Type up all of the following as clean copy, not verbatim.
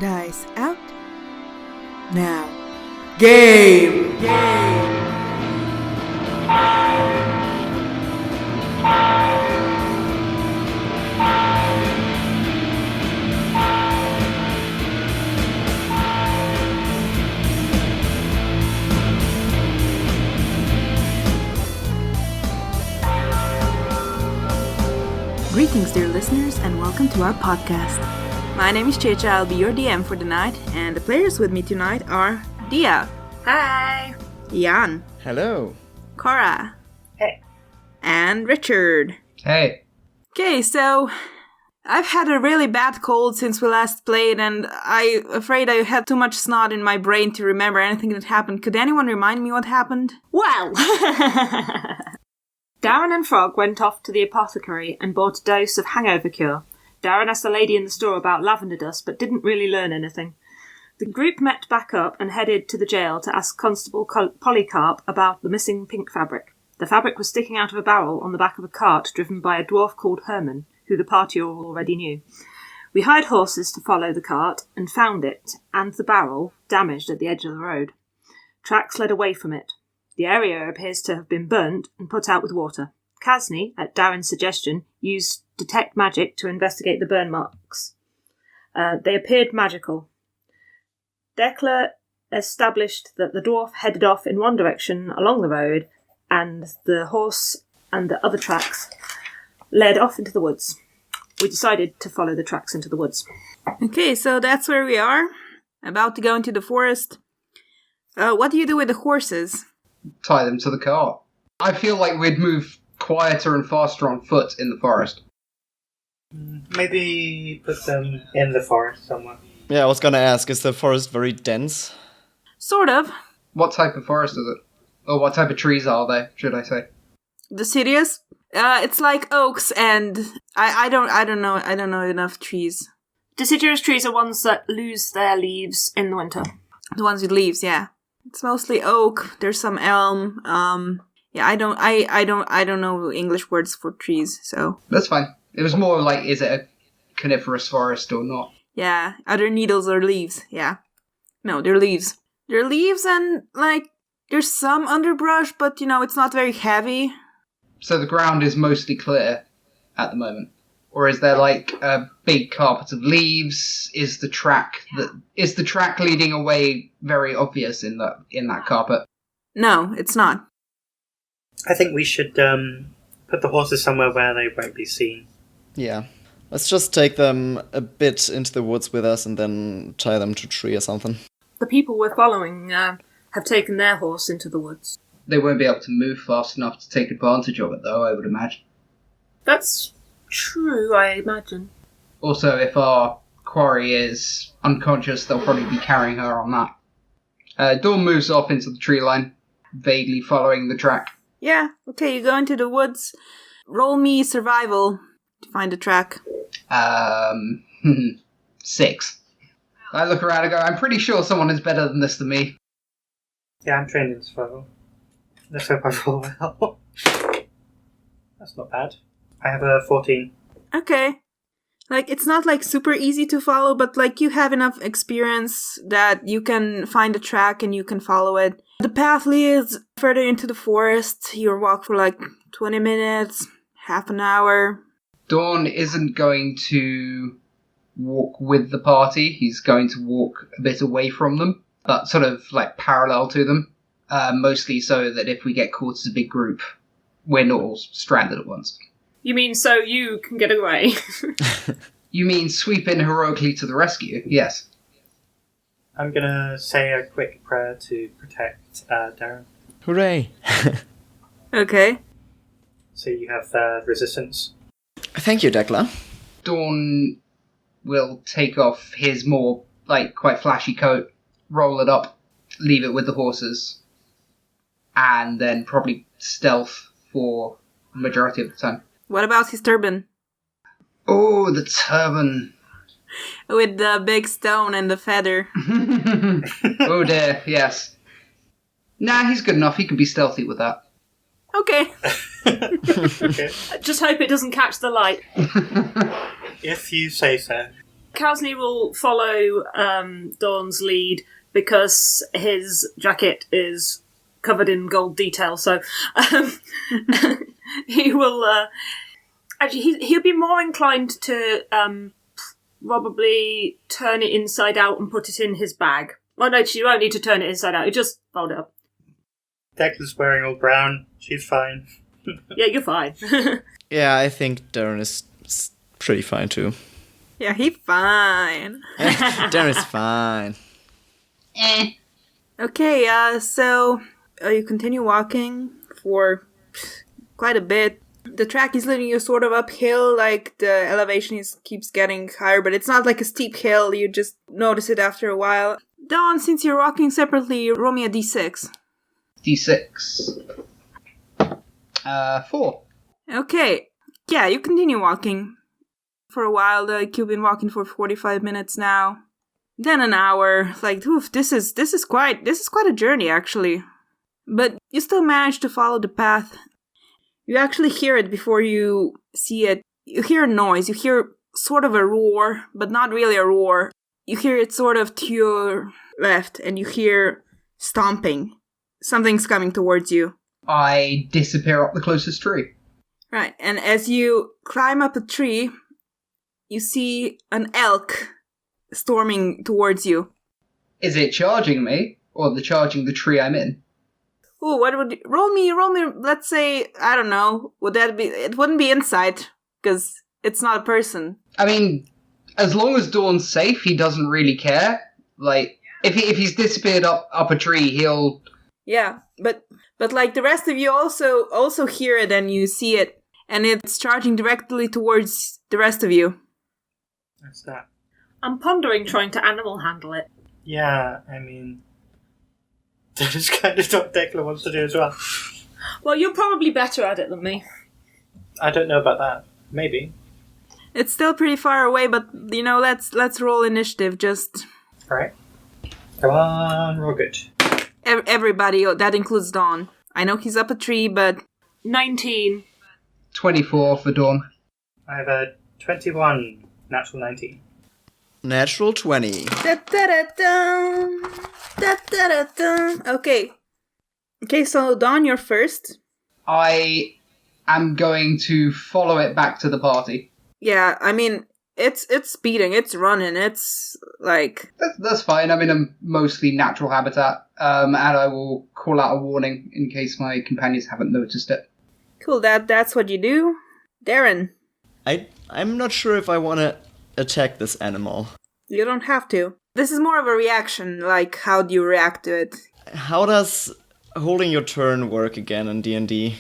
dice out. Now, game! Greetings, dear listeners, and welcome to our podcast. My name is Checha, I'll be your DM for the night, and the players with me tonight are Dia. Hi. Jan. Hello. Cora. Hey. And Richard. Hey. Okay, so I've had a really bad cold since we last played, and I'm afraid I had too much snot in my brain to remember anything that happened. Could anyone remind me what happened? Well, Darren and Frog went off to the apothecary and bought a dose of hangover cure. Darren asked the lady in the store about lavender dust, but didn't really learn anything. The group met back up and headed to the jail to ask Constable Polycarp about the missing pink fabric. The fabric was sticking out of a barrel on the back of a cart driven by a dwarf called Herman, who the party all already knew. We hired horses to follow the cart and found it, and the barrel, damaged at the edge of the road. Tracks led away from it. The area appears to have been burnt and put out with water. Kasny, at Darren's suggestion, used detect magic to investigate the burn marks. They appeared magical. Dekla established that the dwarf headed off in one direction along the road, and the horse and the other tracks led off into the woods. We decided to follow the tracks into the woods. Okay, so that's where we are. About to go into the forest. What do you do with the horses? Tie them to the cart. I feel like we'd move quieter and faster on foot in the forest. Maybe put them in the forest somewhere. Yeah, I was gonna ask, is the forest very dense? Sort of. What type of forest is it? Or what type of trees are they, should I say? Deciduous? It's like oaks, and I don't know enough trees. Deciduous trees are ones that lose their leaves in the winter. The ones with leaves, yeah. It's mostly oak. There's some elm. Yeah, I don't know English words for trees, so. That's fine. It was more like, is it a coniferous forest or not? Yeah, are there needles or leaves? Yeah. No, they're leaves. They're leaves and, like, there's some underbrush, but, it's not very heavy. So the ground is mostly clear at the moment? Or is there, like, a big carpet of leaves? Is the track leading away very obvious in that carpet? No, it's not. I think we should put the horses somewhere where they won't be seen. Yeah. Let's just take them a bit into the woods with us and then tie them to a tree or something. The people we're following have taken their horse into the woods. They won't be able to move fast enough to take advantage of it, though, I would imagine. That's true, I imagine. Also, if our quarry is unconscious, they'll probably be carrying her on that. Dawn moves off into the tree line, vaguely following the track. Yeah, okay, you go into the woods. Roll me survival to find a track. 6. I look around and go, I'm pretty sure someone is better than this than me. Yeah, I'm trained in survival. Let's hope I roll well. That's not bad. I have a 14. Okay. Like, it's not, like, super easy to follow, but, like, you have enough experience that you can find a track and you can follow it. The path leads further into the forest. You walk for, like, 20 minutes, half an hour. Dawn isn't going to walk with the party. He's going to walk a bit away from them, but sort of, like, parallel to them. Mostly so that if we get caught as a big group, we're not all stranded at once. You mean so you can get away? You mean sweep in heroically to the rescue? Yes. I'm gonna say a quick prayer to protect Darren. Hooray! Okay. So you have resistance. Thank you, Dekla. Dawn will take off his more, like, quite flashy coat, roll it up, leave it with the horses, and then probably stealth for the majority of the time. What about his turban? Oh, the turban. With the big stone and the feather. Oh dear, yes. Nah, he's good enough. He can be stealthy with that. Okay. Okay. Just hope it doesn't catch the light. If you say so. Kowsley will follow Dawn's lead because his jacket is covered in gold detail, so he will... actually, he'll be more inclined to probably turn it inside out and put it in his bag. Well, no, you won't need to turn it inside out. You just fold it up. Declan's wearing all brown. She's fine. Yeah, you're fine. Yeah, I think Darren is pretty fine too. Yeah, he fine. Darren is fine. Okay, so you continue walking for quite a bit. The track is leading you sort of uphill, like the elevation keeps getting higher, but it's not like a steep hill, you just notice it after a while. Dawn, since you're walking separately, roll me a d6. D6. 4. Okay, yeah, you continue walking for a while, like you've been walking for 45 minutes now. Then an hour, like, oof, this is quite a journey, actually. But you still manage to follow the path. You actually hear it before you see it. You hear a noise. You hear sort of a roar, but not really a roar. You hear it sort of to your left, and you hear stomping. Something's coming towards you. I disappear up the closest tree. Right, and as you climb up a tree, you see an elk storming towards you. Is it charging me, or charging the tree I'm in? Ooh, what would roll me? Let's say, I don't know. Would that be? It wouldn't be insight because it's not a person. I mean, as long as Dawn's safe, he doesn't really care. Like, if he's disappeared up a tree, he'll. Yeah, but like the rest of you also hear it and you see it, and it's charging directly towards the rest of you. What's that? I'm pondering trying to animal handle it. Yeah, I mean... that is kind of what Declan wants to do as well. Well, you're probably better at it than me. I don't know about that. Maybe. It's still pretty far away, but, let's roll initiative, just... Alright. Come on, roll good. Everybody, that includes Dawn. I know he's up a tree, but... 19. 24 for Dawn. I have a 21, natural 19. Natural 20. Okay. Okay, so Dawn, you're first. I am going to follow it back to the party. Yeah, I mean, it's speeding, it's running, it's like... That's fine. I'm in a mostly natural habitat, and I will call out a warning in case my companions haven't noticed it. Cool, that's what you do. Darren. I'm not sure if I want to attack this animal. You don't have to. This is more of a reaction, like how do you react to it? How does holding your turn work again in D&D?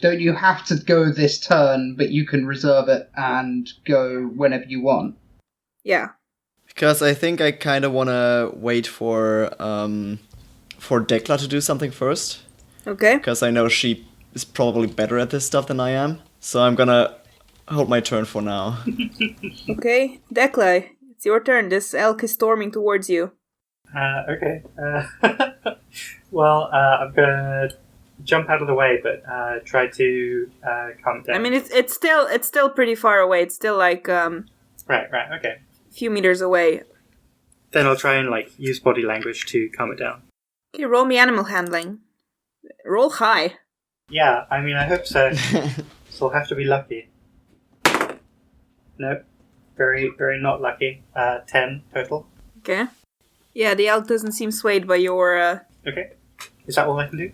Don't you have to go this turn, but you can reserve it and go whenever you want? Yeah. Because I think I kind of want to wait for Dekla to do something first. Okay. Because I know she is probably better at this stuff than I am. So I'm gonna hold my turn for now. Okay. Dekla, it's your turn. This elk is storming towards you. Okay. Well, I'm gonna jump out of the way, but try to calm it down. I mean, it's still pretty far away. It's still like Right, okay. a few meters away. Then I'll try and use body language to calm it down. Okay, roll me animal handling. Roll high. Yeah, I mean, I hope so. So I'll have to be lucky. Nope. Very, very not lucky. 10 total. Okay. Yeah, the elk doesn't seem swayed by your Okay. Is that all I can do?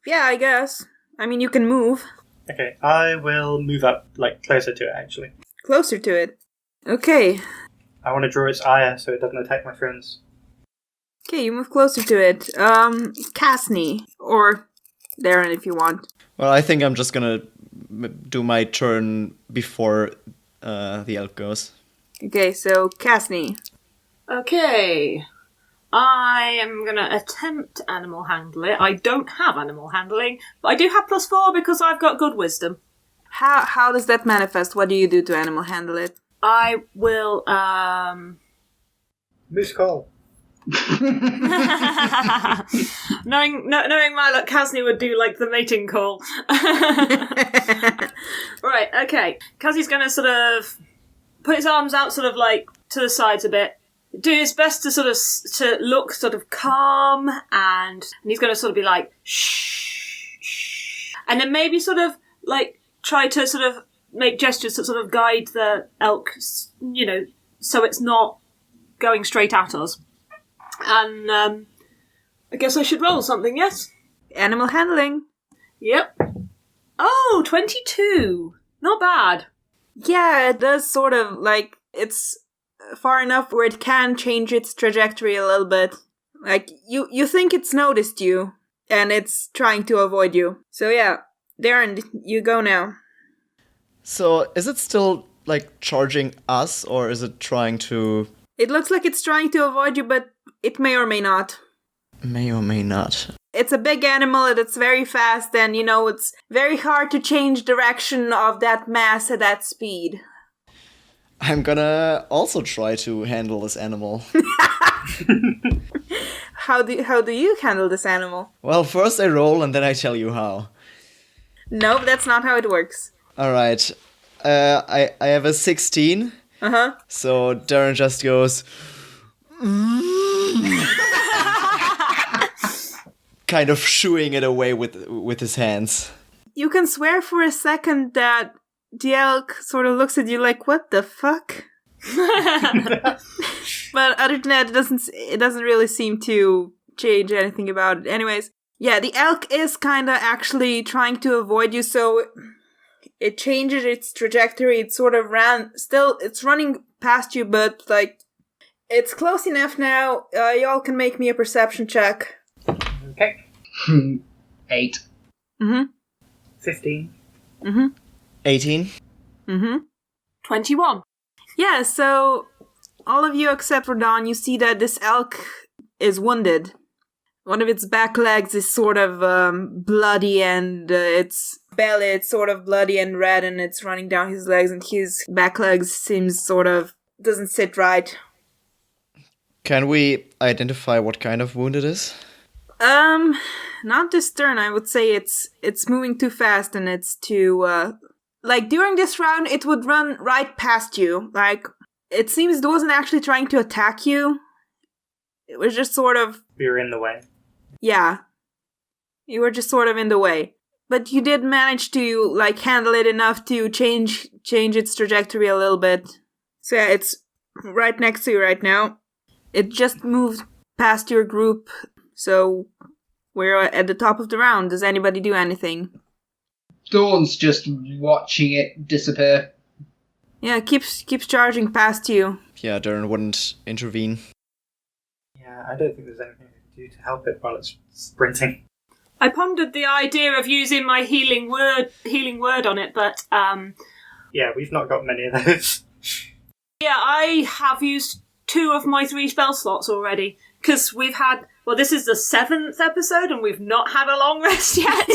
Yeah, I guess. I mean, you can move. Okay, I will move up, closer to it, actually. Closer to it. Okay. I want to draw its ire so it doesn't attack my friends. Okay, you move closer to it. Casney. Or Darren, if you want. Well, I think I'm just gonna do my turn before the elk goes. Okay, so Casney. Okay. I am going to attempt animal handle it. I don't have animal handling, but I do have +4 because I've got good wisdom. How does that manifest? What do you do to animal handle it? I will, Moose call. knowing my luck, Kasni would do the mating call. Right, okay. Kazi's going to sort of put his arms out sort of like to the sides a bit, do his best to sort of to look sort of calm, and he's going to sort of be like, shh, shh. And then maybe sort of like try to sort of make gestures to sort of guide the elk, you know, so it's not going straight at us. And I guess I should roll something, yes? Animal handling. Yep. Oh, 22. Not bad. Yeah, it does sort of, like, it's far enough where it can change its trajectory a little bit. Like, you think it's noticed you, and it's trying to avoid you. So yeah, Darren, you go now. So, is it still, like, charging us, or is it trying to... It looks like it's trying to avoid you, but it may or may not. May or may not. It's a big animal and it's very fast, and, you know, it's very hard to change direction of that mass at that speed. I'm gonna also try to handle this animal. How do you handle this animal? Well, first I roll and then I tell you how. Nope, that's not how it works. Alright. I have a 16. Uh-huh. So Darren just goes... kind of shooing it away with his hands. You can swear for a second that the elk sort of looks at you like, what the fuck? But other than that, it doesn't really seem to change anything about it. Anyways, yeah, the elk is kind of actually trying to avoid you, so it changes its trajectory. It sort of it's running past you, but like, it's close enough now. Y'all can make me a perception check. Okay. 8. Mm-hmm. 15. Mm-hmm. 18. Mm-hmm. 21. Yeah, so all of you except for Dawn, you see that this elk is wounded. One of its back legs is sort of bloody, and its belly is sort of bloody and red, and it's running down his legs, and his back legs seems sort of doesn't sit right. Can we identify what kind of wound it is? Not this turn. I would say it's moving too fast, and it's too like during this round it would run right past you. Like, it seems it wasn't actually trying to attack you. It was just sort of... We were in the way. Yeah. You were just sort of in the way. But you did manage to, like, handle it enough to change its trajectory a little bit. So yeah, it's right next to you right now. It just moved past your group, so we're at the top of the round. Does anybody do anything? Dawn's just watching it disappear. Yeah, it keeps charging past you. Yeah, Darren wouldn't intervene. Yeah, I don't think there's anything we can do to help it while it's sprinting. I pondered the idea of using my healing word on it, but Yeah, we've not got many of those. yeah, I have used 2 of my 3 spell slots already, because we've had... Well, this is the 7th episode, and we've not had a long rest yet.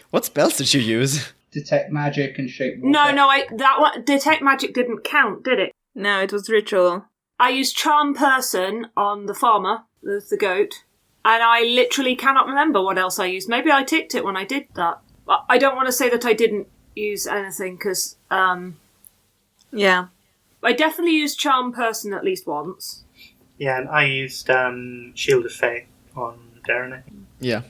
What spells did you use? Detect magic and shape water. No, that one, Detect Magic didn't count, did it? No, it was ritual. I used Charm Person on the farmer, the goat, and I literally cannot remember what else I used. Maybe I ticked it when I did that. But I don't want to say that I didn't use anything, because... Yeah. I definitely used Charm Person at least once. Yeah, and I used Shield of Faith on Darren, I think. Yeah.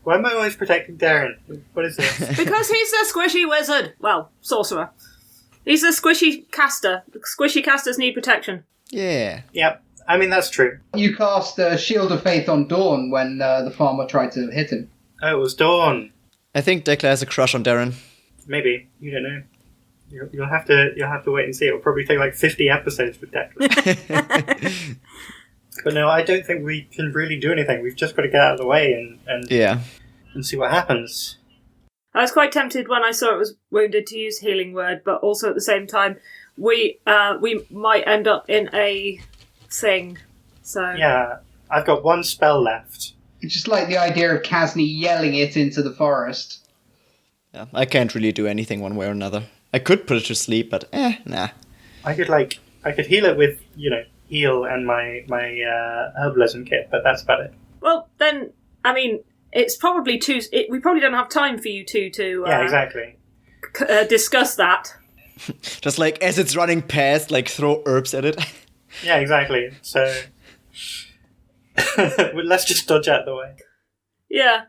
Why am I always protecting Darren? What is this? Because he's the squishy wizard. Well, sorcerer. He's the squishy caster. The squishy casters need protection. Yeah. Yep, I mean, that's true. You cast Shield of Faith on Dawn when the farmer tried to hit him. Oh, it was Dawn. I think Declan has a crush on Darren. Maybe. You don't know. You'll have to wait and see. It'll probably take like 50 episodes with Declan. But no, I don't think we can really do anything. We've just got to get out of the way and see what happens. I was quite tempted when I saw it was wounded to use Healing Word, but also at the same time, we might end up in a thing. So yeah, I've got 1 spell left. It's just like the idea of Kasny yelling it into the forest. Yeah, I can't really do anything one way or another. I could put it to sleep, but nah. I could heal it with, heal and my herbalism kit, but that's about it. well, then I mean, it's probably we probably don't have time for you two to Yeah, exactly. discuss that. Just like as it's running past, like throw herbs at it. Yeah, exactly. So let's just dodge out the way. Yeah.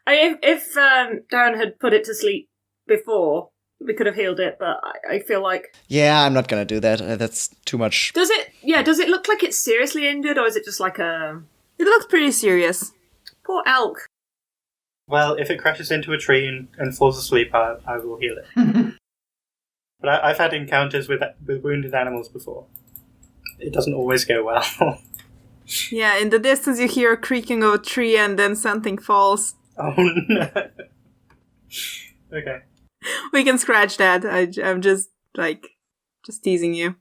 If Darren had put it to sleep before, we could have healed it, but I feel like... Yeah, I'm not gonna do that. That's too much. Does it look like it's seriously injured, or is it just like a... It looks pretty serious. Poor elk. Well, if it crashes into a tree and falls asleep, I will heal it. But I've had encounters with wounded animals before. It doesn't always go well. Yeah, in the distance you hear a creaking of a tree and then something falls. Oh no. Okay. We can scratch that. I'm just teasing you.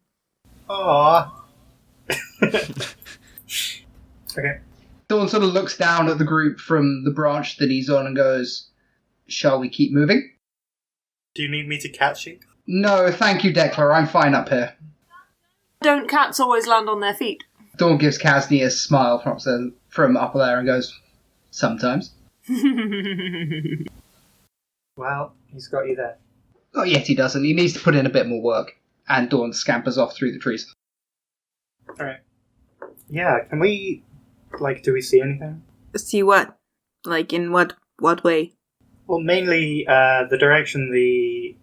Aww. Okay. Dawn sort of looks down at the group from the branch that he's on and goes, "Shall we keep moving?" Do you need me to catch you? No, thank you, Declan. I'm fine up here. Don't cats always land on their feet? Dawn gives Kasni a smile from up there and goes, "Sometimes." Well, he's got you there. Oh, yet he doesn't. He needs to put in a bit more work. And Dawn scampers off through the trees. Alright. Yeah, can we... do we see anything? See what? Like, in what way? Well, mainly the direction the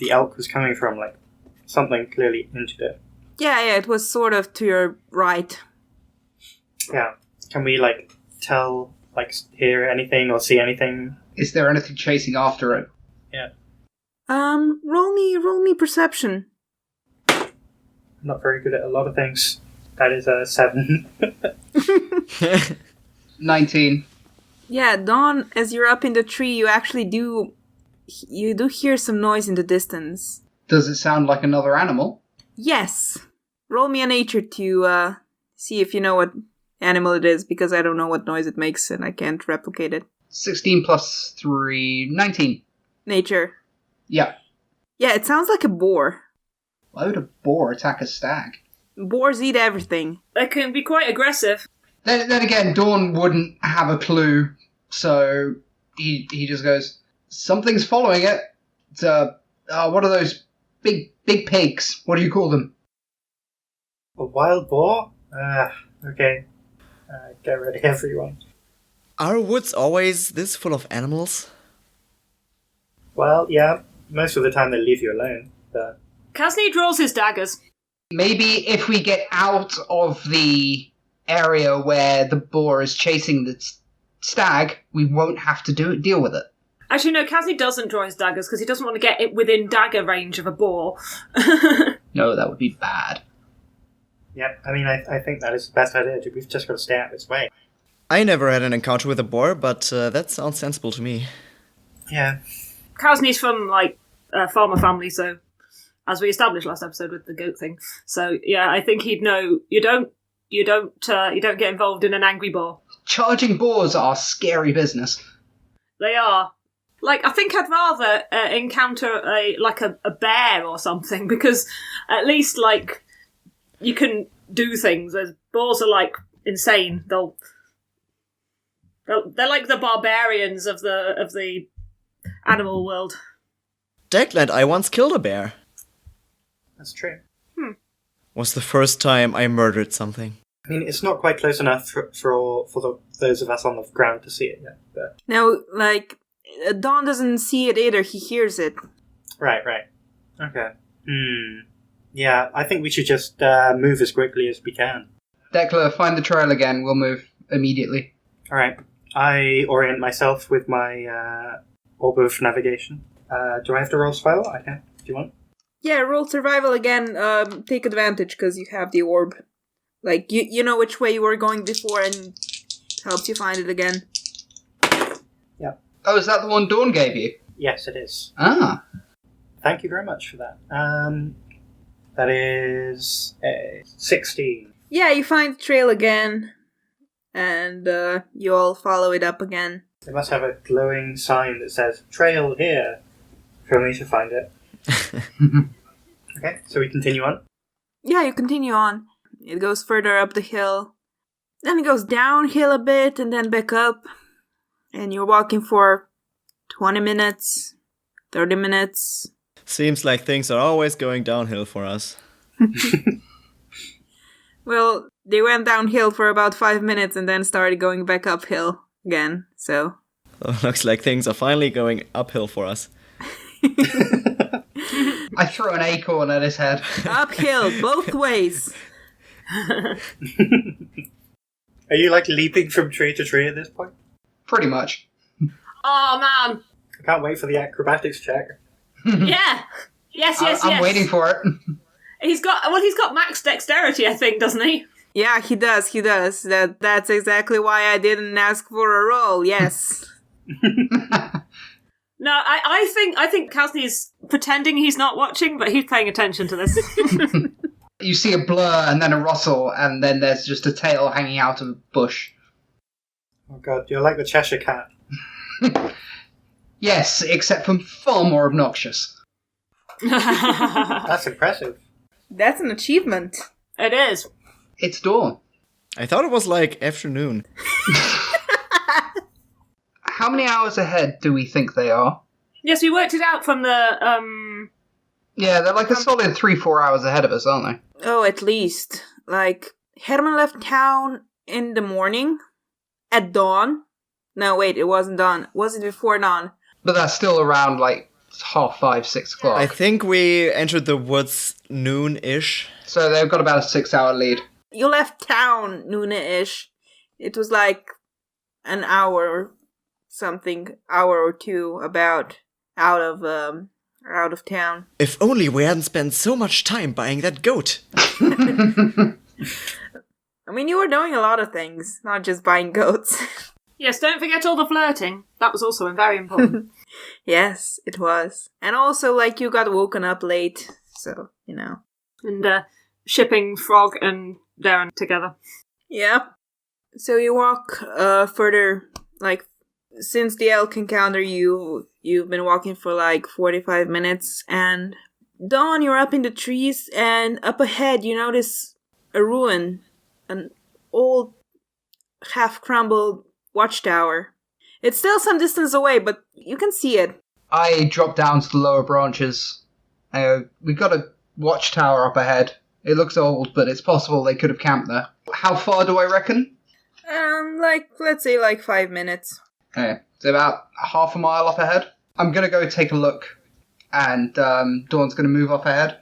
elk was coming from, something clearly injured it. Yeah, it was sort of to your right. Yeah. Can we, tell, hear anything or see anything? Is there anything chasing after it? Yeah. Roll me perception. I'm not very good at a lot of things. That is a 7. 19. Yeah, Dawn, as you're up in the tree, you actually do hear some noise in the distance. Does it sound like another animal? Yes. Roll me a nature to see if you know what animal it is, because I don't know what noise it makes and I can't replicate it. 16 plus 3... 19. Nature. Yeah. Yeah, it sounds like a boar. Why would a boar attack a stag? Boars eat everything. They can be quite aggressive. Then again, Dawn wouldn't have a clue, so he just goes, "Something's following it. It's what are those big pigs? What do you call them?" A wild boar? Okay. Get ready, everyone. Are woods always this full of animals? Well, yeah. Most of the time they leave you alone, but... Kasni draws his daggers. Maybe if we get out of the area where the boar is chasing the stag, we won't have to deal with it. Actually, no, Kasni doesn't draw his daggers because he doesn't want to get it within dagger range of a boar. No, that would be bad. Yeah, I mean, I think that is the best idea. We've just got to stay out this way. I never had an encounter with a boar, but that sounds sensible to me. Yeah. Kasni's from, a farmer family, so... As we established last episode with the goat thing. So, yeah, I think he'd know you don't get involved in an angry boar. Charging boars are scary business. They are. I think I'd rather encounter a bear or something, because at least, you can do things. Whereas boars are, insane. They're like the barbarians of the animal world. Declan, I once killed a bear. That's true. Was the first time I murdered something. I mean, it's not quite close enough for those of us on the ground to see it yet. But... Now, Dawn doesn't see it either, he hears it. Right. Okay. Yeah, I think we should just move as quickly as we can. Declan, find the trail again. We'll move immediately. Alright. I orient myself with my orb of navigation. Do I have to roll survival? I can. Do you want? Yeah, roll survival again. Take advantage because you have the orb. You know which way you were going before and helps you find it again. Yeah. Oh, is that the one Dawn gave you? Yes, it is. Ah. Thank you very much for that. That is a 16. Yeah, you find the trail again, and you all follow it up again. They must have a glowing sign that says, "Trail here," for me to find it. Okay, so we continue on? Yeah, you continue on. It goes further up the hill. Then it goes downhill a bit and then back up. And you're walking for 20 minutes, 30 minutes. Seems like things are always going downhill for us. Well, they went downhill for about 5 minutes and then started going back uphill again, so... Looks like things are finally going uphill for us. I throw an acorn at his head. Uphill, both ways. Are you like leaping from tree to tree at this point? Pretty much. Oh, man. I can't wait for the acrobatics check. Yeah. Yes. I'm waiting for it. He's got max dexterity, I think, doesn't he? Yeah, he does. That's exactly why I didn't ask for a roll, yes. No, I think Kasny's pretending he's not watching, but he's paying attention to this. You see a blur and then a rustle, and then there's just a tail hanging out of a bush. Oh god, you're like the Cheshire Cat. Yes, except for far more obnoxious. That's impressive. That's an achievement. It is. It's dawn. I thought it was like afternoon. How many hours ahead do we think they are? Yes, we worked it out from the, Yeah, they're like a solid 3-4 hours ahead of us, aren't they? Oh, at least. Like, Herman left town in the morning? At dawn? No, wait, it wasn't dawn. Was it before dawn? But that's still around, like, 5:30, 6 o'clock. I think we entered the woods noon-ish. So they've got about a 6-hour lead. You left town noon-ish. It was like an hour or something, hour or two about out of town. If only we hadn't spent so much time buying that goat. I mean, you were doing a lot of things, not just buying goats. Yes, don't forget all the flirting. That was also very important. Yes, it was. And also, like, you got woken up late, so, you know. And shipping Frog and Darren together. Yeah. So you walk further, like, since the elk encounter, you've been walking for like 45 minutes, and dawn, you're up in the trees, and up ahead you notice a ruin, an old, half-crumbled watchtower. It's still some distance away, but you can see it. I drop down to the lower branches. We've got a watchtower up ahead. It looks old, but it's possible they could have camped there. How far do I reckon? Like, let's say like 5 minutes. Okay, it's about half a mile up ahead. I'm going to go take a look, and Dawn's going to move up ahead,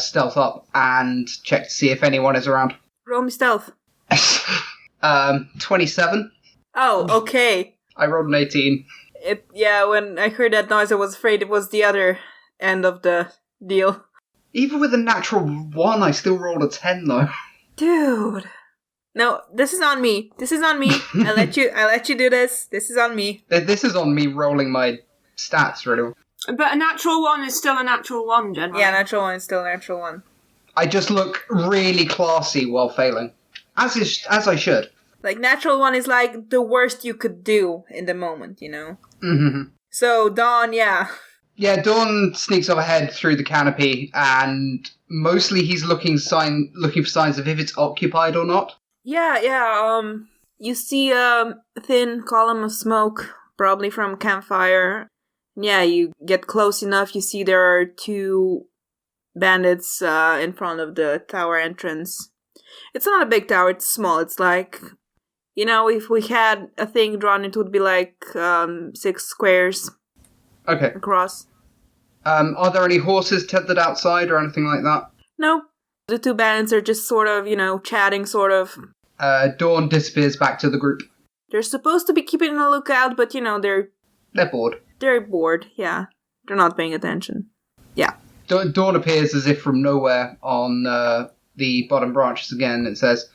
stealth up, and check to see if anyone is around. Roll me stealth. 27. Oh, okay. I rolled an 18. Yeah, when I heard that noise, I was afraid it was the other end of the deal. Even with a natural 1, I still rolled a 10, though. Dude. No, this is on me. I let you do this. This is on me. This is on me rolling my stats, really. But a natural 1 is still a natural 1, generally. Yeah, natural 1 is still a natural 1. I just look really classy while failing. As I should. Like, natural 1 is like the worst you could do in the moment, you know? Mm-hmm. So, Dawn, yeah. Yeah, Dawn sneaks up ahead through the canopy, and mostly he's looking for signs of if it's occupied or not. Yeah, you see a thin column of smoke, probably from a campfire. Yeah, you get close enough, you see there are 2 bandits in front of the tower entrance. It's not a big tower, it's small. It's like, you know, if we had a thing drawn, it would be like 6 squares Okay. across. Are there any horses tethered outside or anything like that? No. The 2 bandits are just sort of, you know, chatting, sort of. Dawn disappears back to the group. They're supposed to be keeping a lookout, but, you know, they're bored. They're bored, yeah. They're not paying attention. Yeah. Dawn appears as if from nowhere on the bottom branches again. It says,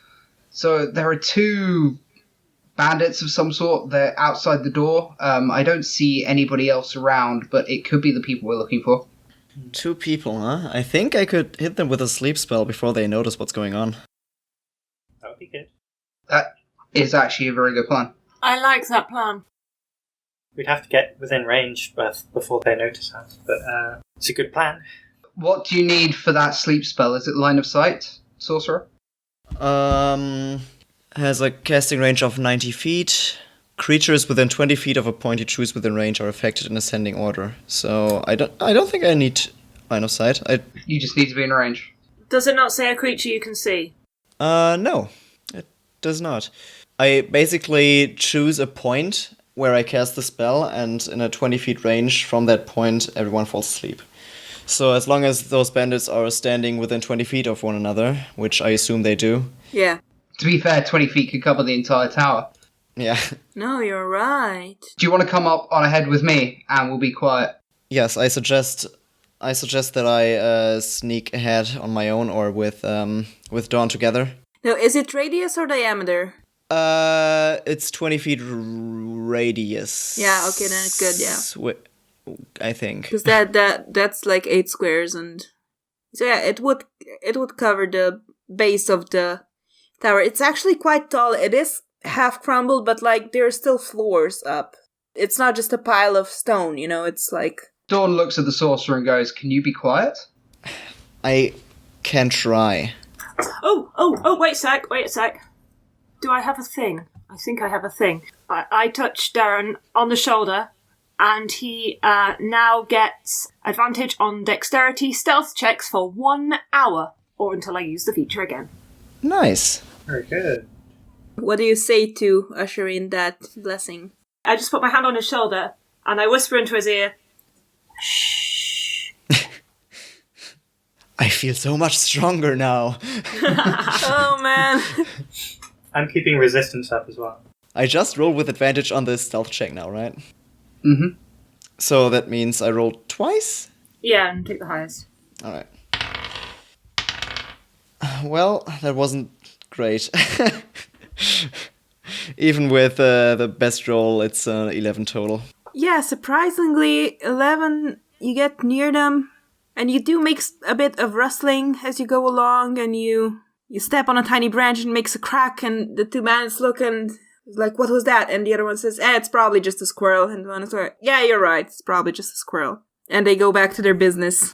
so there are 2 bandits of some sort. They're outside the door. I don't see anybody else around, but it could be the people we're looking for. 2 people, huh? I think I could hit them with a sleep spell before they notice what's going on. That would be good. That is actually a very good plan. I like that plan. We'd have to get within range before they notice us, but it's a good plan. What do you need for that sleep spell? Is it line of sight, sorcerer? Has a casting range of 90 feet. Creatures within 20 feet of a point you choose within range are affected in ascending order. So I don't think I need line of sight. You just need to be in range. Does it not say a creature you can see? No, it does not. I basically choose a point where I cast the spell, and in a 20 feet range from that point, everyone falls asleep. So as long as those bandits are standing within 20 feet of one another, which I assume they do. Yeah. To be fair, 20 feet could cover the entire tower. Yeah. No, you're right. Do you want to come up on ahead with me, and we'll be quiet? Yes, I suggest that I sneak ahead on my own or with Dawn together. No, is it radius or diameter? It's 20 feet radius. Yeah, okay, then it's good, yeah. I think. Because that's like 8 squares, and so yeah, it would cover the base of the tower. It's actually quite tall. It is half crumbled, but like there are still floors up. It's not just a pile of stone, you know. It's like Dawn looks at the sorcerer and goes, "Can you be quiet?" I can try. Oh! Wait a sec. Do I have a thing? I think I have a thing. I touch Darren on the shoulder, and he now gets advantage on dexterity stealth checks for 1 hour, or until I use the feature again. Nice. Very good. what do you say to usher in that blessing? I just put my hand on his shoulder, and I whisper into his ear, "Shh." I feel so much stronger now. Oh man. I'm keeping resistance up as well. I just rolled with advantage on this stealth check now, right? Mm-hmm. So that means I rolled twice? Yeah, and take the highest. Alright. Well, that wasn't great. Even with the best roll, it's 11 total. Yeah, surprisingly, 11, you get near them, and you do make a bit of rustling as you go along, and you step on a tiny branch and makes a crack, and the two bandits look and like, what was that? And the other one says, it's probably just a squirrel. And the one is like, yeah, you're right, it's probably just a squirrel. And they go back to their business.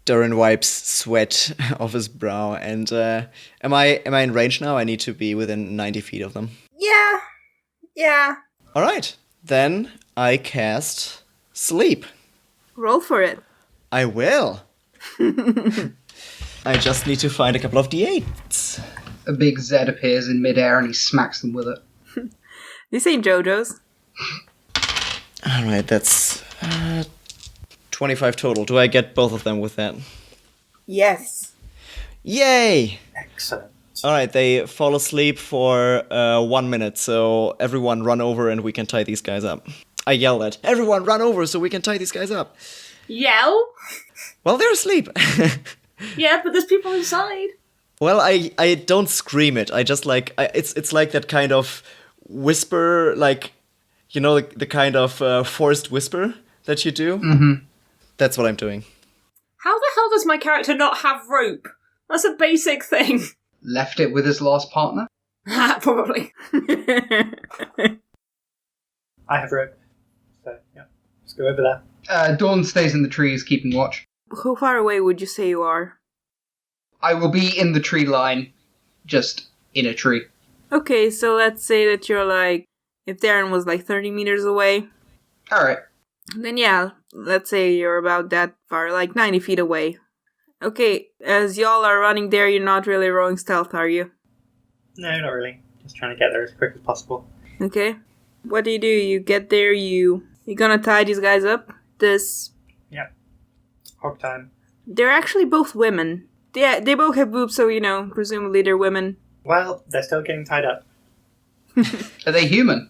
Durin wipes sweat off his brow, and am I in range now? I need to be within 90 feet of them. Yeah. Alright, then I cast Sleep. Roll for it. I will. I just need to find a couple of d8s. A big Z appears in midair and he smacks them with it. This ain't JoJo's. Alright, that's 25 total. Do I get both of them with that? Yes. Yay! Excellent. Alright, they fall asleep for 1 minute, so everyone run over and we can tie these guys up. I yell at, everyone run over so we can tie these guys up. Yell? Well, they're asleep. Yeah, but there's people inside. Well, I don't scream it. I just like, it's like that kind of whisper, like, you know, the kind of forced whisper that you do? Mm-hmm. That's what I'm doing. How the hell does my character not have rope? That's a basic thing. Left it with his last partner? Probably. I have rope. So, yeah. Let's go over there. Dawn stays in the trees, keeping watch. How far away would you say you are? I will be in the tree line, just in a tree. Okay, so let's say that you're like, if Darren was like 30 meters away, Alright. then yeah, let's say you're about that far, like 90 feet away. Okay, as y'all are running there, you're not really rolling stealth, are you? No, not really. Just trying to get there as quick as possible. Okay. What do? You get there, you're gonna tie these guys up? Yeah. Hog time. They're actually both women. Yeah, they both have boobs, so, presumably they're women. Well, they're still getting tied up. Are they human?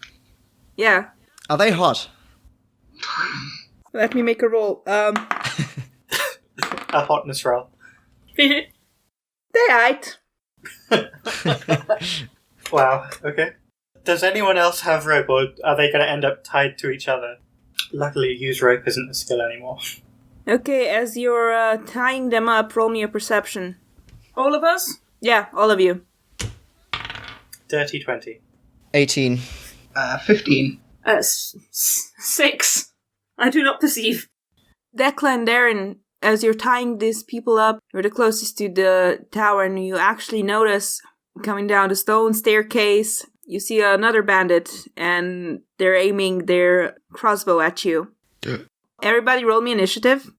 Yeah. Are they hot? Let me make a roll. A hotness roll. They aight. Wow, okay. Does anyone else have rope, or are they going to end up tied to each other? Luckily, use rope isn't a skill anymore. Okay, as you're tying them up, roll me a perception. All of us? Yeah, all of you. Dirty 20. 18. 15. 6. I do not perceive. Declan and Darren, as you're tying these people up, you're the closest to the tower, and you actually notice coming down the stone staircase, you see another bandit, and they're aiming their crossbow at you. Everybody roll me initiative.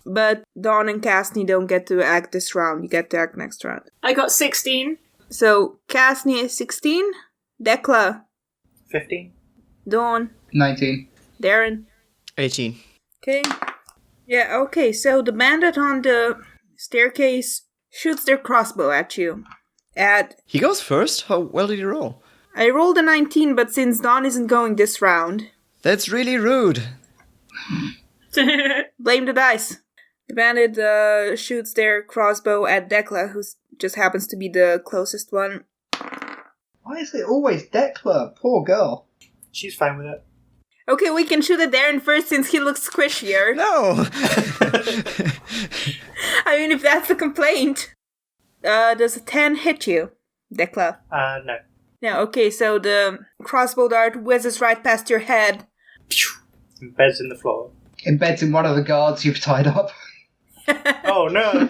But Dawn and Casney don't get to act this round. You get to act next round. I got 16. So, Casney is 16. Decla. 15. Dawn. 19. Darren. 18. Okay. Yeah, okay, so the bandit on the staircase shoots their crossbow at you. He goes first? How well did he roll? I rolled a 19, but since Dawn isn't going this round, That's really rude. blame the dice. The bandit shoots their crossbow at Decla, who just happens to be the closest one. Why is it always Decla? Poor girl. She's fine with it. Okay, we can shoot at Darren first since he looks squishier. No! I mean, if that's the complaint. Does a 10 hit you, Decla? No. No, okay, so the crossbow dart whizzes right past your head. Embeds in the floor. Embeds in one of the guards you've tied up. Oh no!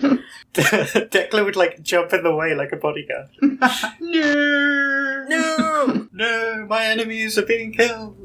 Declan would like jump in the way like a bodyguard. No! No! No! My enemies are being killed!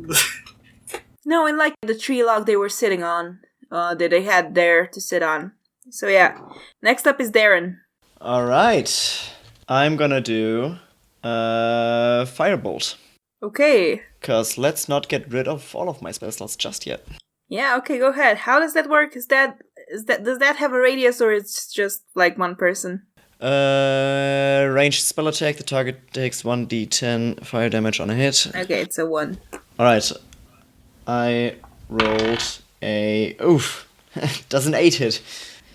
No, and like the tree log they were sitting on, that they had there to sit on. So yeah, next up is Darren. Alright. I'm gonna do Firebolt. Okay. Because let's not get rid of all of my spell slots just yet. Yeah, okay, go ahead. How does that work? Does that have a radius or it's just like one person? Ranged spell attack. The target takes 1d10 fire damage on a hit. Okay, it's a 1. Alright. I rolled a... Oof. Does an 8 hit.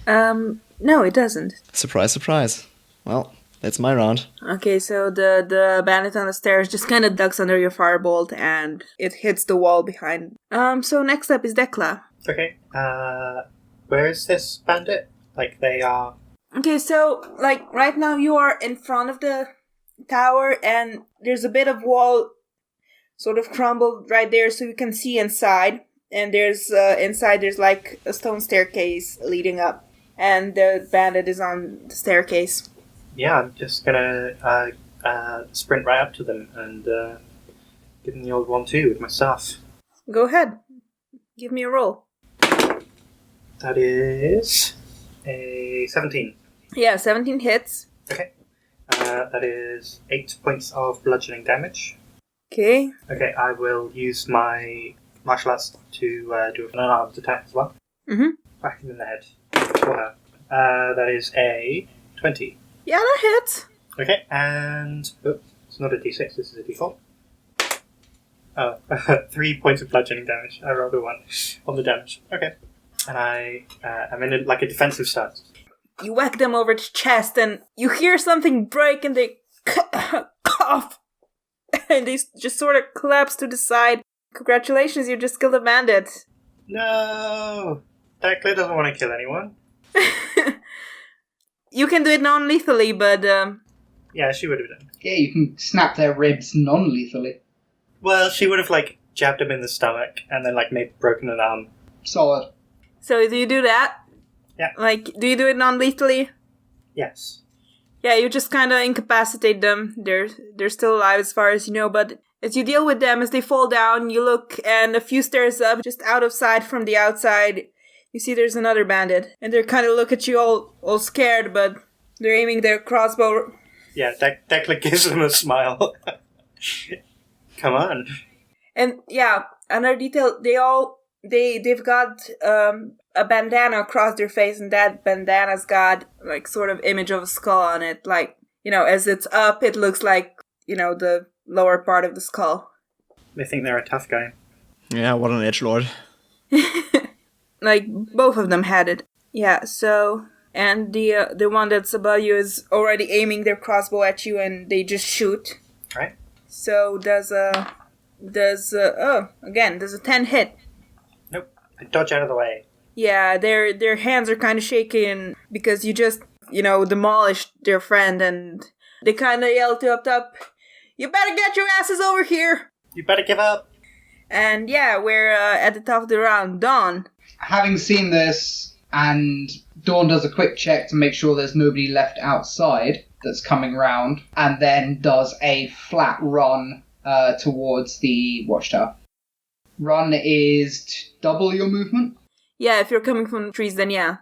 No, it doesn't. Surprise, surprise. Well, that's my round. Okay, so the bandit on the stairs just kind of ducks under your firebolt and it hits the wall behind. So next up is Decla. Okay, where is this bandit? Like, they are... Okay, so, like, right now you are in front of the tower and there's a bit of wall sort of crumbled right there so you can see inside. And there's, inside there's like a stone staircase leading up. And the bandit is on the staircase. Yeah, I'm just gonna sprint right up to them and give them the old 1-2 with my staff. Go ahead. Give me a roll. That is a 17. Yeah, 17 hits. Okay. That is 8 points of bludgeoning damage. Okay. Okay, I will use my martial arts to do an unarmed attack as well. Mm-hmm. Whack him in the head. For her. That is a 20. Yeah, that hits. Okay, and... Oops, it's not a d6, this is a d4. Oh, 3 points of bludgeoning damage. I rolled a 1 on the damage. Okay. And I'm in a defensive stance. You whack them over the chest and you hear something break and they cough. And they just sort of collapse to the side. Congratulations, you just killed a bandit. No! Declan doesn't want to kill anyone. You can do it non-lethally, but... Yeah, she would have done. Yeah, you can snap their ribs non-lethally. Well, she would have, jabbed him in the stomach and then, maybe broken an arm. Solid. So do you do that? Yeah. Do you do it non-lethally? Yes. Yeah, you just kind of incapacitate them. They're still alive as far as you know, but as you deal with them, as they fall down, you look and a few stairs up, just out of sight from the outside, you see there's another bandit. And they kind of look at you all scared, but they're aiming their crossbow. Yeah, Declan gives them a smile. Come on. And yeah, another detail, they've got a bandana across their face, and that bandana's got sort of image of a skull on it. As it's up, it looks like, the lower part of the skull. They think they're a tough guy. Yeah, what an edgelord. Both of them had it. Yeah, so... And the one that's above you is already aiming their crossbow at you, and they just shoot. Right. So does a 10 hit. Nope. I dodge out of the way. Yeah, their hands are kind of shaking because you just, demolished their friend, and they kind of yell to up, "You better get your asses over here!" You better give up. And yeah, we're at the top of the round. Dawn. Having seen this, and Dawn does a quick check to make sure there's nobody left outside that's coming round, and then does a flat run towards the watchtower. Run is double your movement? Yeah, if you're coming from the trees, then yeah.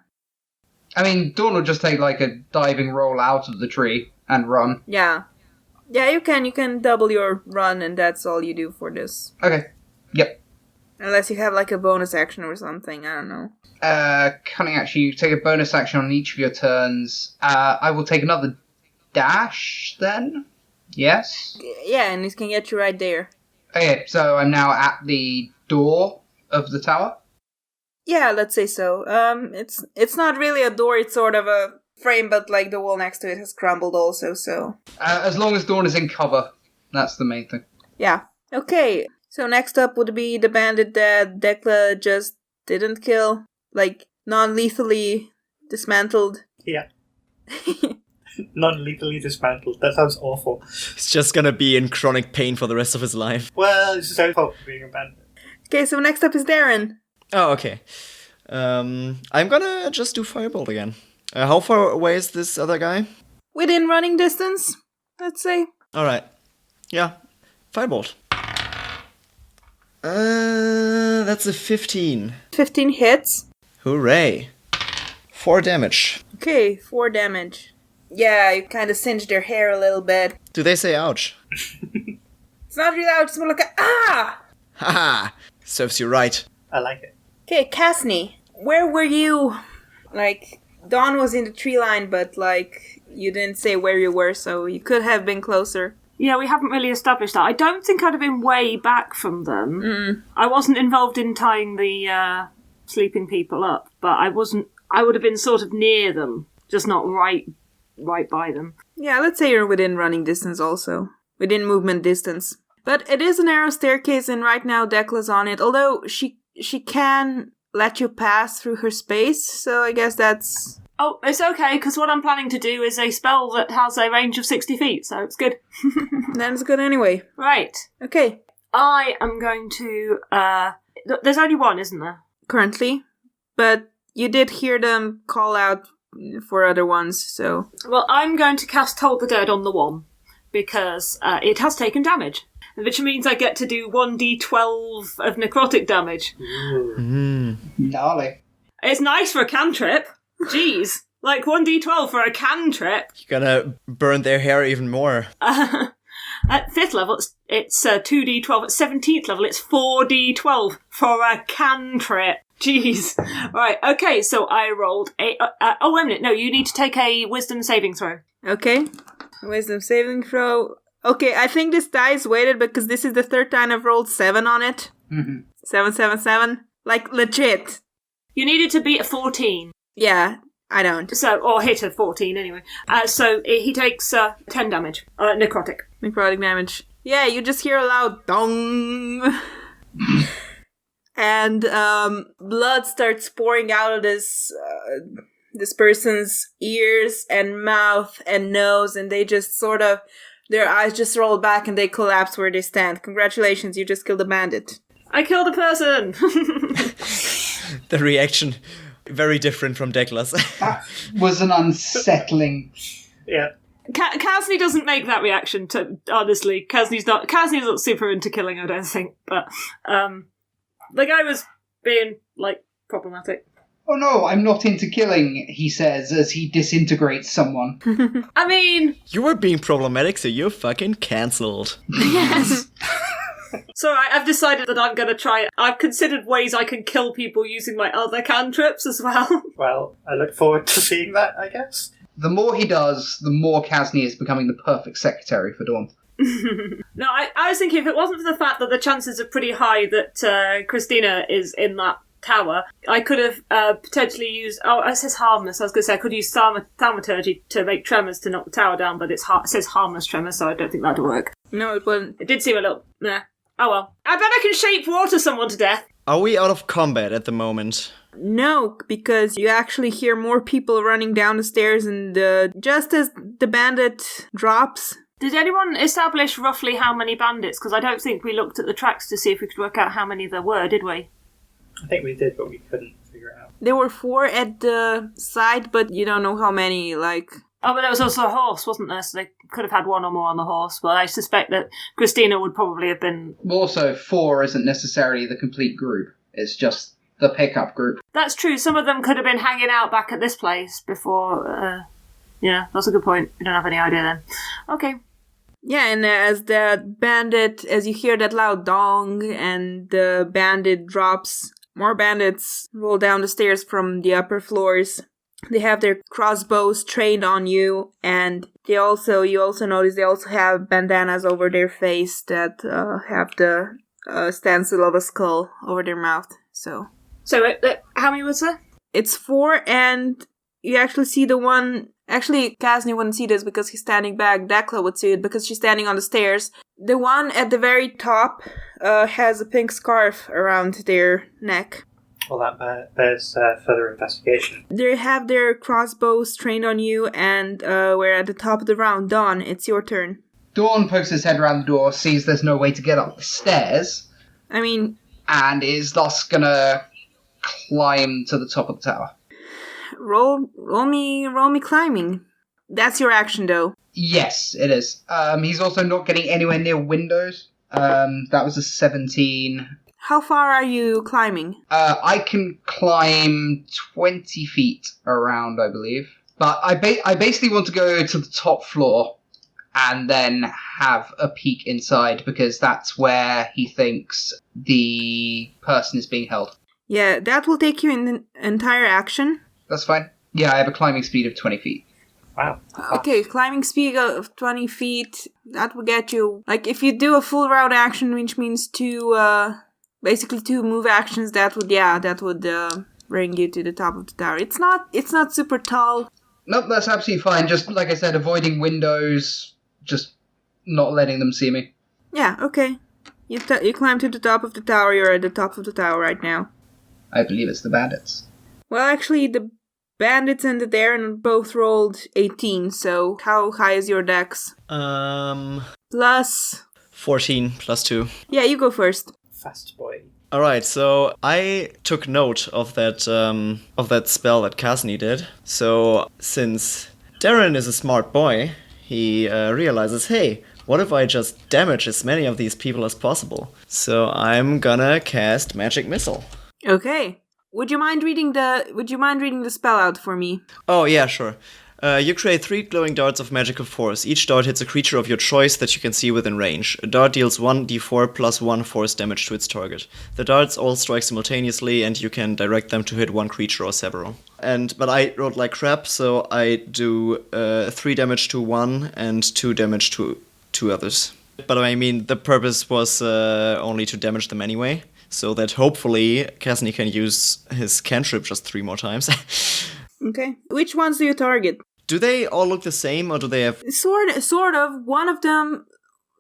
I mean, Dawn will just take like a diving roll out of the tree and run. Yeah. Yeah, you can. You can double your run, and that's all you do for this. Okay. Yep. Unless you have like a bonus action or something. I don't know. Cunning action. You take a bonus action on each of your turns. I will take another dash then. Yes. Yeah, and it can get you right there. Okay, so I'm now at the door of the tower. Yeah, let's say so. It's not really a door, it's sort of a frame, but like the wall next to it has crumbled also, so... As long as Dawn is in cover, that's the main thing. Yeah. Okay, so next up would be the bandit that Dekla just didn't kill. Like, non-lethally dismantled. Yeah. Non-lethally dismantled. That sounds awful. He's just gonna be in chronic pain for the rest of his life. Well, it's his own fault for being a bandit. Okay, so next up is Darren. Oh, okay. I'm gonna just do Firebolt again. How far away is this other guy? Within running distance, let's say. Alright. Yeah. Firebolt. That's a 15. 15 hits. Hooray. 4 damage. Okay, 4 damage. Yeah, you kind of singed their hair a little bit. Do they say ouch? It's not really out, it's more like a ah! Haha. Serves you right. I like it. Okay, Casney, where were you? Like, Dawn was in the tree line, but like, you didn't say where you were, so you could have been closer. Yeah, we haven't really established that. I don't think I'd have been way back from them. I wasn't involved in tying the sleeping people up, but I would have been sort of near them, just not right by them. Yeah, let's say you're within running distance also. Within movement distance. But it is a narrow staircase, and right now Dekla's on it, although she can let you pass through her space, so I guess that's... Oh, it's okay, because what I'm planning to do is a spell that has a range of 60 feet, so it's good. Then it's good anyway. Right. Okay. I am going to... There's only one, isn't there? Currently. But you did hear them call out for other ones, so... Well, I'm going to cast Hold the Dead on the one, because it has taken damage. Which means I get to do 1d12 of necrotic damage. Gnarly. It's nice for a cantrip. Jeez. Like 1d12 for a cantrip. You're gonna burn their hair even more. At 5th level, it's 2d12. At 17th level, it's 4d12 for a cantrip. Jeez. Right, okay, so I rolled a... oh, wait a minute. No, you need to take a wisdom saving throw. Okay. Wisdom saving throw... Okay, I think this die is weighted because this is the third time I've rolled 7 on it. 777. Like, legit. You needed to beat a 14. Yeah, I don't. So, or hit a 14 anyway. So he takes 10 damage. Necrotic. Necrotic damage. Yeah, you just hear a loud dong. And blood starts pouring out of this person's ears and mouth and nose, and they just sort of... Their eyes just roll back and they collapse where they stand. Congratulations, you just killed a bandit. I killed a person! The reaction, very different from Dekla's. That was an unsettling... Yeah. Kasny doesn't make that reaction, honestly. Kasny's not super into killing, I don't think. But the guy was being, like, problematic. Oh no, I'm not into killing, he says as he disintegrates someone. I mean... You were being problematic, so you're fucking cancelled. Yes! So I've decided that I'm going to try it. I've considered ways I can kill people using my other cantrips as well. Well, I look forward to seeing that, I guess. The more he does, the more Kasny is becoming the perfect secretary for Dawn. No, I was thinking if it wasn't for the fact that the chances are pretty high that Christina is in that tower, I could have potentially used... Oh, it says harmless. I was going to say I could use thaumaturgy to make tremors to knock the tower down, but it says harmless tremors, so I don't think that'd work. No, it wouldn't. It did seem a little... Nah. Oh well. I bet I can shape water someone to death. Are we out of combat at the moment? No, because you actually hear more people running down the stairs, and just as the bandit drops... Did anyone establish roughly how many bandits? Because I don't think we looked at the tracks to see if we could work out how many there were, did we? I think we did, but we couldn't figure it out. There were 4 at the side, but you don't know how many, like... Oh, but there was also a horse, wasn't there? So they could have had one or more on the horse. But I suspect that Christina would probably have been... Also, 4 isn't necessarily the complete group. It's just the pickup group. That's true. Some of them could have been hanging out back at this place before. Yeah, that's a good point. We don't have any idea then. Okay. Yeah, and as you hear that loud dong, and the bandit drops, more bandits roll down the stairs from the upper floors. They have their crossbows trained on you, and you also notice they also have bandanas over their face that have the stencil of a skull over their mouth. So how many was there? it's 4, and you actually see the one. Actually, Kasni wouldn't see this because he's standing back. Dekla would see it because she's standing on the stairs. The one at the very top has a pink scarf around their neck. Well, that bears further investigation. They have their crossbows trained on you, and we're at the top of the round. Dawn, it's your turn. Dawn pokes his head around the door, sees there's no way to get up the stairs, I mean, and is thus gonna climb to the top of the tower. roll me climbing. That's your action, though. Yes, it is. He's also not getting anywhere near windows. That was a 17. How far are you climbing? I can climb 20 feet around, I believe. But I basically want to go to the top floor and then have a peek inside, because that's where he thinks the person is being held. Yeah, that will take you in the entire action. That's fine. Yeah, I have a climbing speed of 20 feet. Wow. Okay, climbing speed of 20 feet. That will get you... Like, if you do a full round action, which means basically 2 move actions, that would bring you to the top of the tower. It's not super tall. Nope, that's absolutely fine. Just, like I said, avoiding windows, just not letting them see me. Yeah, okay. You climb to the top of the tower. You're at the top of the tower right now. I believe it's the bandits. Well, actually, the bandits and the Darren both rolled 18, so how high is your dex? Plus... 14 plus 2. Yeah, you go first. Fast boy. Alright, so I took note of that spell that Kasni did. So, since Darren is a smart boy, he realizes, hey, what if I just damage as many of these people as possible? So I'm gonna cast Magic Missile. Okay. Would you mind reading the spell out for me? Oh, yeah, sure. You create 3 glowing darts of magical force. Each dart hits a creature of your choice that you can see within range. A dart deals 1d4 plus 1 force damage to its target. The darts all strike simultaneously, and you can direct them to hit one creature or several. But I rolled like crap, so I do 3 damage to one and 2 damage to 2 others. But I mean, the purpose was only to damage them anyway, so that hopefully Kasni can use his cantrip just 3 more times. Okay. Which ones do you target? Do they all look the same, or do they have... Sort of. One of them,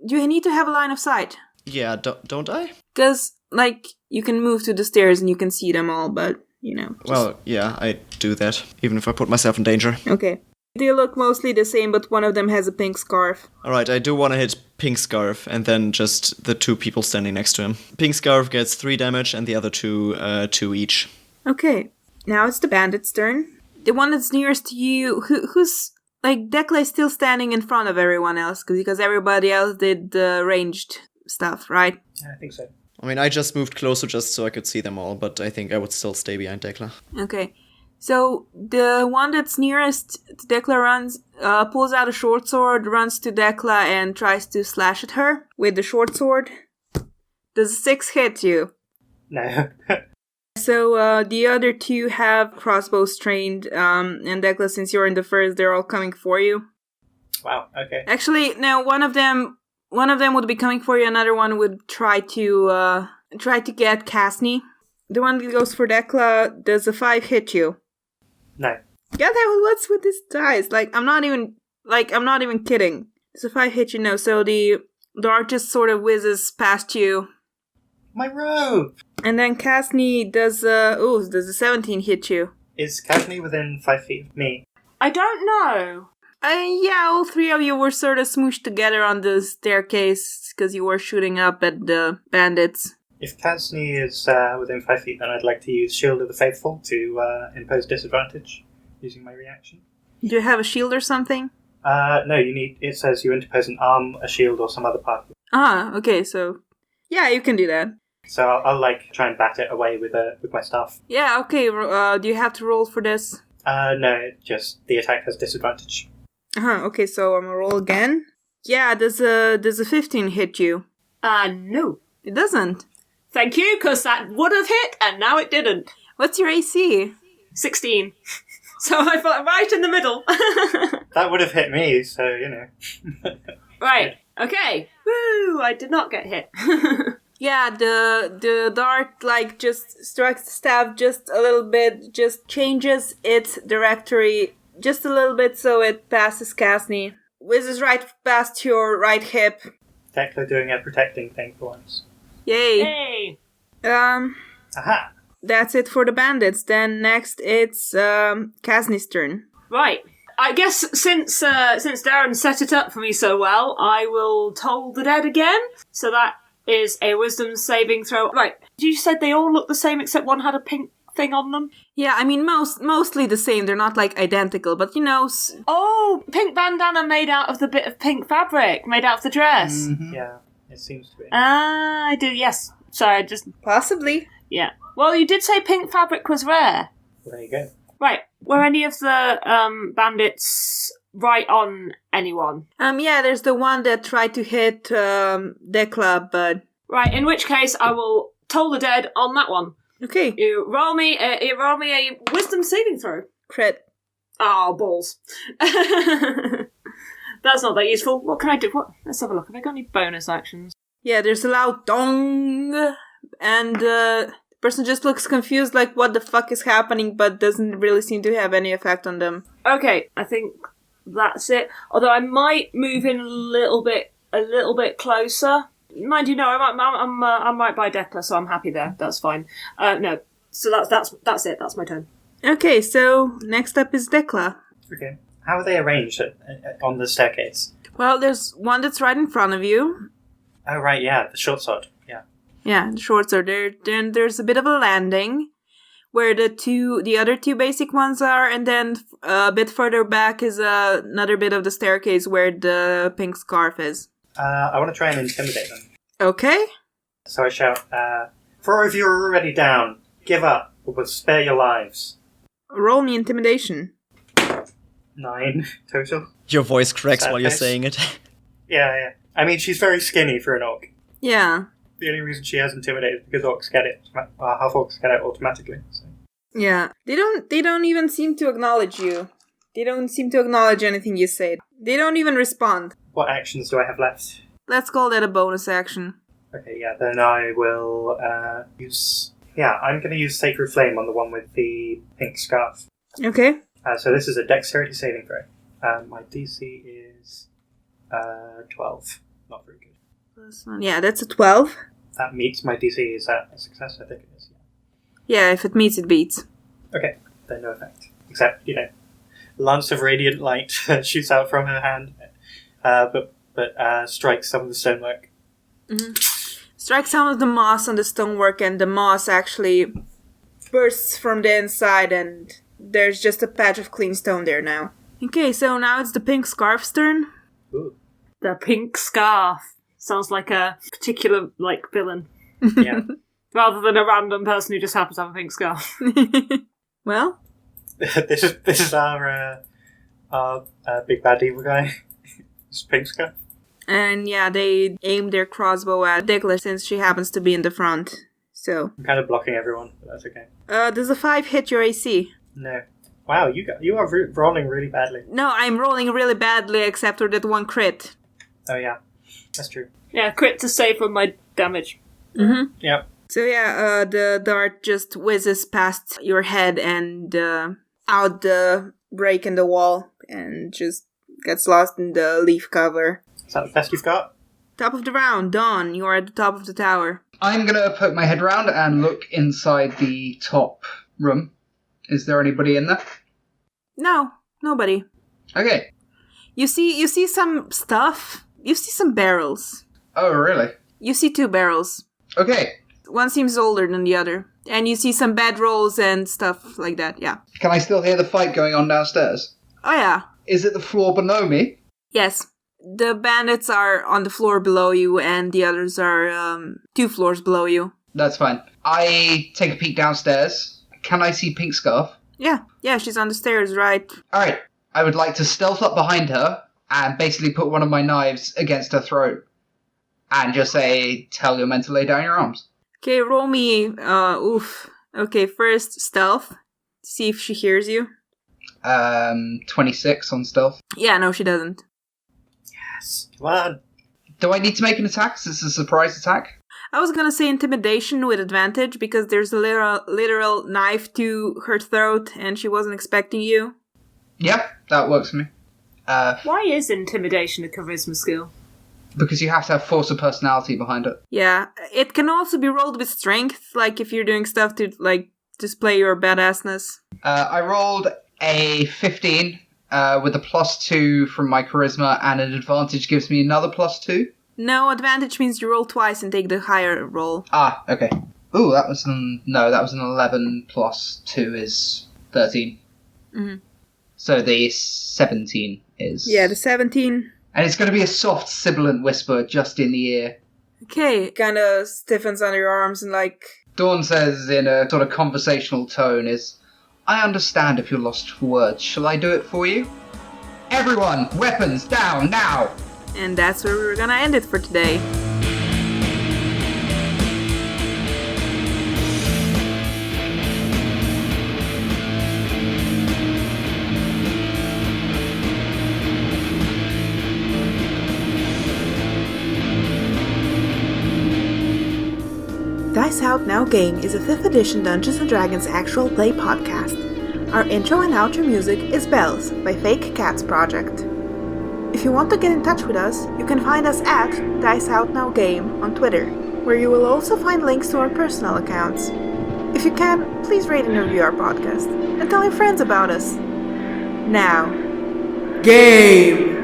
you need to have a line of sight. Yeah, don't I? Because, like, you can move to the stairs and you can see them all, but, you know. Well, yeah, I do that, even if I put myself in danger. Okay. They look mostly the same, but one of them has a pink scarf. Alright, I do want to hit Pink Scarf, and then just the 2 people standing next to him. Pink Scarf gets 3 damage, and the other 2 each. Okay. Now it's the bandit's turn. The one that's nearest to you, who's, like, Dekla is still standing in front of everyone else, because everybody else did the ranged stuff, right? Yeah, I think so. I mean, I just moved closer just so I could see them all, but I think I would still stay behind Dekla. Okay. So, the one that's nearest to Dekla pulls out a short sword, runs to Dekla, and tries to slash at her with the short sword. Does a 6 hit you? No. So, the other 2 have crossbows trained, and Dekla, since you're in the first, they're all coming for you. Wow, okay. Actually, no, one of them would be coming for you, another one would try to get Kasni. The one that goes for Dekla, does a 5 hit you? No. Yeah, what's with this dice? I'm not even kidding. Does a 5 hit you? No, so the dart just sort of whizzes past you. My robe! And then Kasni does a 17 hit you? Is Kasni within 5 feet of me? I don't know. Yeah, all 3 of you were sort of smooshed together on the staircase because you were shooting up at the bandits. If Kasni is within 5 feet, then I'd like to use Shield of the Faithful to impose disadvantage using my reaction. Do you have a shield or something? No, it says you interpose an arm, a shield, or some other part. Ah, okay, so... Yeah, you can do that. So I'll like try and bat it away with my staff. Yeah, okay. Do you have to roll for this? No, just the attack has disadvantage. Okay, so I'm gonna roll again. Yeah, does a 15 hit you? No. It doesn't. Thank you, because that would have hit, and now it didn't. What's your AC? 16. So I felt right in the middle. That would have hit me, so, you know. Right, okay. Woo, I did not get hit. Yeah, the dart, like, just strikes the staff just a little bit, just changes its trajectory just a little bit so it passes Casney. Whizzes right past your right hip. Tekla doing a protecting thing for once. Yay! Hey! Aha! That's it for the bandits. Then next it's Casney's turn. Right. I guess since Darren set it up for me so well, I will toll the dead again. So that is a wisdom saving throw. Right. You said they all look the same except one had a pink thing on them? Yeah, I mean mostly the same. They're not like identical, but you know. Oh, pink bandana made out of the bit of pink fabric made out of the dress. Mm-hmm. Yeah, it seems to be. Ah, I do. Yes. Sorry, I just Possibly. yeah. Well, you did say pink fabric was rare. Well, there you go. Right. Were any of the bandits right on anyone? Yeah, there's the one that tried to hit Dekla, but Right. In which case, I will toll the dead on that one. okay, You roll me a wisdom saving throw. crit. Oh, balls. That's not that useful. What can I do? What? Let's have a look. Have I got any bonus actions? Yeah, there's a loud dong, and the person just looks confused, like what the fuck is happening, but doesn't really seem to have any effect on them. Okay, I think that's it. Although I might move in a little bit closer. Mind you, no, I'm right by Dekla, so I'm happy there. That's fine. No, so that's it. That's my turn. Okay, so next up is Dekla. Okay. How are they arranged on the staircase? Well, there's one that's right in front of you. Oh, right, yeah, the short sword. Yeah. Yeah, the shorts are there. Then there's a bit of a landing where the other two basic ones are, and then a bit further back is another bit of the staircase where the pink scarf is. I want to try and intimidate them. Okay. So I shout, 4 of you are already down. Give up, or we'll spare your lives. Roll me intimidation. 9 total. Your voice cracks Sad while you're face. saying it. Yeah. I mean, she's very skinny for an orc. Yeah. The only reason she has intimidated is because orcs get it. Half orcs get it automatically. So. Yeah. They don't even seem to acknowledge you. They don't seem to acknowledge anything you say. They don't even respond. What actions do I have left? Let's call that a bonus action. Okay, yeah, then I will use... Yeah, I'm going to use Sacred Flame on the one with the pink scarf. Okay. So this is a dexterity saving throw. My DC is 12. Not very good. Yeah, that's a 12. That meets my DC. Is that a success? I think it is. Yeah, if it meets, it beats. Okay, then no effect. Except, Lance of Radiant Light shoots out from her hand, but strikes some of the stonework. Mm-hmm. Strike some of the moss on the stonework, and the moss actually bursts from the inside, and there's just a patch of clean stone there now. Okay, so now it's the pink scarf's turn. Ooh. The pink scarf sounds like a particular villain, Yeah. rather than a random person who just happens to have a pink scarf. Well, this is our big bad evil guy. It's pink scarf. and yeah, they aim their crossbow at Dekla since she happens to be in the front. So, I'm kind of blocking everyone, but that's okay. does a 5 hit your AC? No. Wow, you are rolling really badly. No, I'm rolling really badly except for that one crit. Oh yeah, that's true. Yeah, crit to save from my damage. Mm-hmm. Yep. So yeah, the dart just whizzes past your head and out the break in the wall and just gets lost in the leaf cover. Is that the best you've got? Top of the round, Dawn, you are at the top of the tower. I'm going to poke my head around and look inside the top room. Is there anybody in there? No, nobody. Okay. You see some stuff. You see some barrels. Oh, really? You see 2 barrels. Okay. One seems older than the other. And you see some bedrolls and stuff like that, yeah. Can I still hear the fight going on downstairs? Oh yeah. Is it the floor below me? Yes. The bandits are on the floor below you and the others are 2 floors below you. That's fine. I take a peek downstairs. Can I see Pink Scarf? Yeah, she's on the stairs, right? Alright, I would like to stealth up behind her and basically put one of my knives against her throat. And just say, tell your men to lay down your arms. Okay, roll me, Okay, first, stealth. See if she hears you. 26 on stealth. Yeah, no, she doesn't. Yes. Come on. Do I need to make an attack? Is this a surprise attack? I was gonna say intimidation with advantage because there's a literal knife to her throat and she wasn't expecting you. Yep, that works for me. Why is intimidation a charisma skill? Because you have to have force of personality behind it. Yeah, it can also be rolled with strength, like if you're doing stuff to, like, display your badassness. I rolled a 15 with a +2 from my charisma, and an advantage gives me another +2. No, advantage means you roll twice and take the higher roll. Ah, okay. Ooh, that was an 11 plus 2 is 13. Mm-hmm. So the 17 is... Yeah, the 17. And it's going to be a soft, sibilant whisper just in the ear. Okay, kind of stiffens under your arms and like... Dawn says in a sort of conversational tone is, I understand if you're lost for words. Shall I do it for you? Everyone, weapons down now! And that's where we're gonna end it for today. Dice Out Now Game is a 5th edition Dungeons & Dragons actual play podcast. Our intro and outro music is Bells by Fake Cats Project. If you want to get in touch with us, you can find us at Dice Out Now Game on Twitter, where you will also find links to our personal accounts. If you can, please rate and review our podcast, and tell your friends about us. Now, game!